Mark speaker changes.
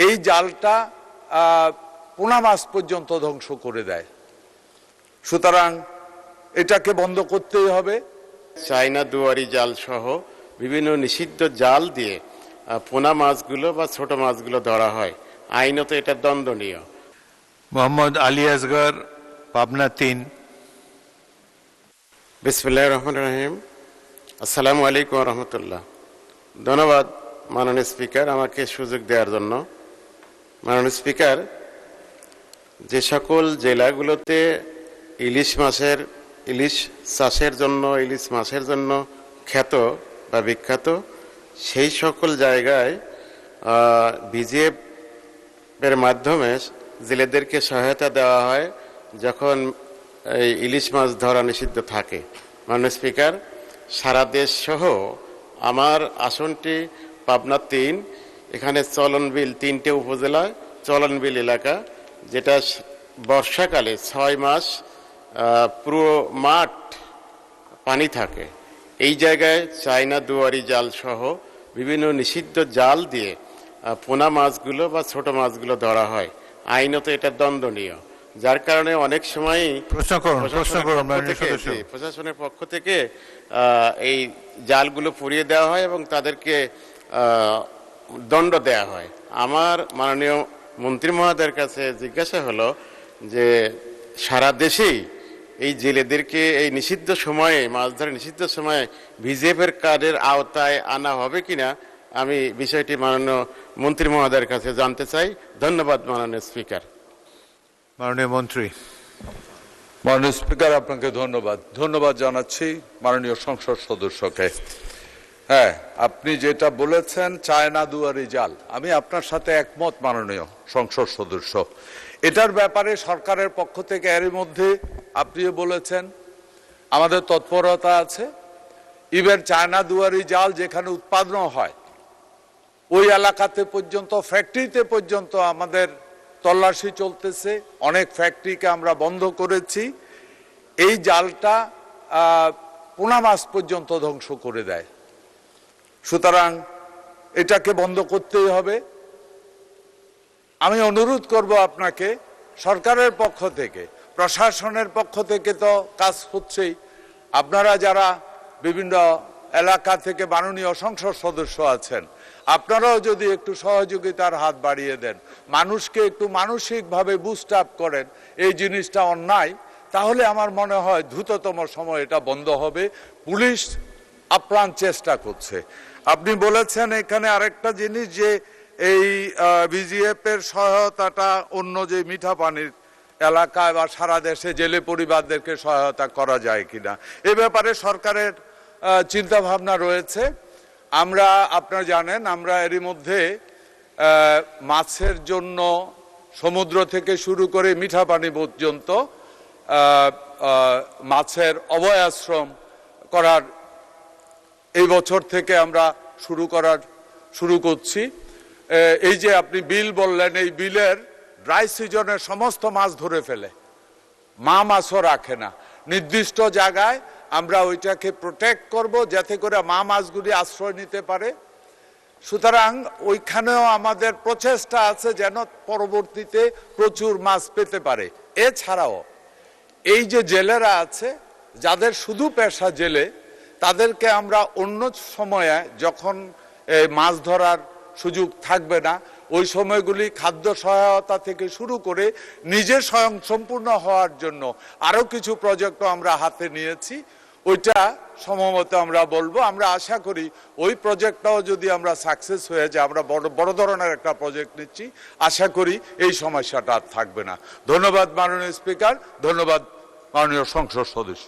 Speaker 1: এই জালটা পোনা মাছ পর্যন্ত ধ্বংস করে দেয়। সুতরাং এটাকে বন্ধ করতেই হবে।
Speaker 2: চায়না দুয়ারি জাল সহ বিভিন্ন নিষিদ্ধ জাল দিয়ে পোনা মাছগুলো বা ছোট মাছগুলো ধরা হয়, আইনত এটা দণ্ডনীয়।
Speaker 3: মোহাম্মদ আলী আসগর, পাবনা ৩।
Speaker 2: বিসমিল্লাহির রহমানির রহিম। আসসালামু আলাইকুম রহমতুল্লাহ। ধন্যবাদ মাননীয় স্পিকার আমাকে সুযোগ দেওয়ার জন্য। মাননীয় স্পিকার, যে সকল জেলাগুলোতে ইলিশ চাষের জন্য, ইলিশ মাছের জন্য খ্যাত বা বিখ্যাত, সেই সকল জায়গায় বিজিএফ এর মাধ্যমে জেলেদেরকে সহায়তা দেওয়া হয় যখন এই ইলিশ মাছ ধরা নিষিদ্ধ থাকে। মাননীয় স্পিকার, সারা দেশ সহ আমার আসনটি পাবনা ৩, এখানে চলনবিল ৩টে উপজেলায় চলনবিল এলাকা, যেটা বর্ষাকালে ৬ মাস পুরো মাঠ পানি থাকে। এই জায়গায় চায়না দুয়ারি জাল সহ বিভিন্ন নিষিদ্ধ জাল দিয়ে পোনা মাছগুলো বা ছোট মাছগুলো ধরা হয়, আইনত এটা দণ্ডনীয়। যার কারণে অনেক সময়ই প্রশাসনের পক্ষ থেকে এই জালগুলো পুড়িয়ে দেওয়া হয় এবং তাদেরকে দণ্ড দেওয়া হয়। আমার মাননীয় মন্ত্রী মহোদয়ের কাছে জিজ্ঞাসা হলো যে সারা দেশেই এই জেলেদেরকে এই নিষিদ্ধ সময়ে, মাছ ধরা নিষিদ্ধ সময়ে ভিজিএফের কার্ডের আওতায় আনা হবে কিনা, আমি বিষয়টি মাননীয় মন্ত্রী মহোদয়ের কাছে জানতে চাই। ধন্যবাদ মাননীয় স্পিকার।
Speaker 3: মাননীয় মন্ত্রী।
Speaker 1: মাননীয় স্পিকার, আপনাকে ধন্যবাদ জানাচ্ছি মাননীয় সংসদ সদস্যকে। হ্যাঁ, আপনি যেটা বলেছেন চায়না দুয়ারি জাল, আমি আপনার সাথে একমত মাননীয় সংসদ সদস্য। এটার ব্যাপারে সরকারের পক্ষ থেকে এরই মধ্যে আপনিও বলেছেন আমাদের তৎপরতা আছে। ইভেন চায়না দুয়ারি জাল যেখানে উৎপাদন হয় ওই এলাকাতে পর্যন্ত, ফ্যাক্টরিতে পর্যন্ত আমাদের তল্লাশি চলতেছে। অনেক ফ্যাক্টরিকে আমরা বন্ধ করেছি। এই জালটা পোনা মাছ পর্যন্ত ধ্বংস করে দেয়। সুতরাং এটাকে বন্ধ করতেই হবে। আমি অনুরোধ করব আপনাকে, সরকারের পক্ষ থেকে, প্রশাসনের পক্ষ থেকে তো কাজ হচ্ছেই, আপনারা যারা বিভিন্ন এলাকা থেকে মাননীয় সংসদ সদস্য আছেন, আপনারাও যদি একটু সহযোগিতার হাত বাড়িয়ে দেন, মানুষকে একটু মানসিকভাবে বুস্ট আপ করেন এই জিনিসটা অন্যায়, তাহলে আমার মনে হয় দ্রুততম সময় এটা বন্ধ হবে। পুলিশ আপ্রাণ চেষ্টা করছে। আপনি বলেছেন এখানে আরেকটা জিনিস, যে এই বিজিএফ এর সহায়তাটা অন্য যে মিঠা পানির এলাকায় বা সারা দেশে জেলে পরিবারদেরকে সহায়তা করা যায় কিনা, এ ব্যাপারে সরকারের চিন্তা ভাবনা রয়েছে। আমরা, আপনারা জানেন, আমরা এরই মধ্যে মাছের জন্য সমুদ্র থেকে শুরু করে মিঠা পানি পর্যন্ত মাছের অভয়াশ্রম করার এই বছর থেকে আমরা শুরু করছি। এই যে আপনি বিল বললেন, এই বিলের ড্রাই সিজনে সমস্ত মাছ ধরে ফেলে, মা মাছও রাখে না। নির্দিষ্ট জায়গায় আমরা ওইটাকে প্রোটেক্ট করব যাতে করে মা মাছগুলি আশ্রয় নিতে পারে। সুতরাং ওইখানেও আমাদের প্রচেষ্টা আছে যেন পরবর্তীতে প্রচুর মাছ পেতে পারে। এছাড়াও এই যে জেলেরা আছে, যাদের শুধু পেশা জেলে, তাদেরকে আমরা অন্য সময়ে যখন মাছ ধরার সুযোগ থাকবে না, ওই সময়গুলি খাদ্য সহায়তা থেকে শুরু করে নিজে স্বয়ংসম্পূর্ণ হওয়ার জন্য আরও কিছু প্রজেক্টও আমরা হাতে নিয়েছি। ওইটা সম্ভবত আমরা বলবো। আমরা আশা করি ওই প্রজেক্টটাও যদি আমরা সাকসেস হয়ে যায়, আমরা বড় ধরনের একটা প্রজেক্ট নিচ্ছি, আশা করি এই সমস্যাটা আর থাকবে না। ধন্যবাদ মাননীয় স্পিকার, ধন্যবাদ মাননীয় সংসদ সদস্য।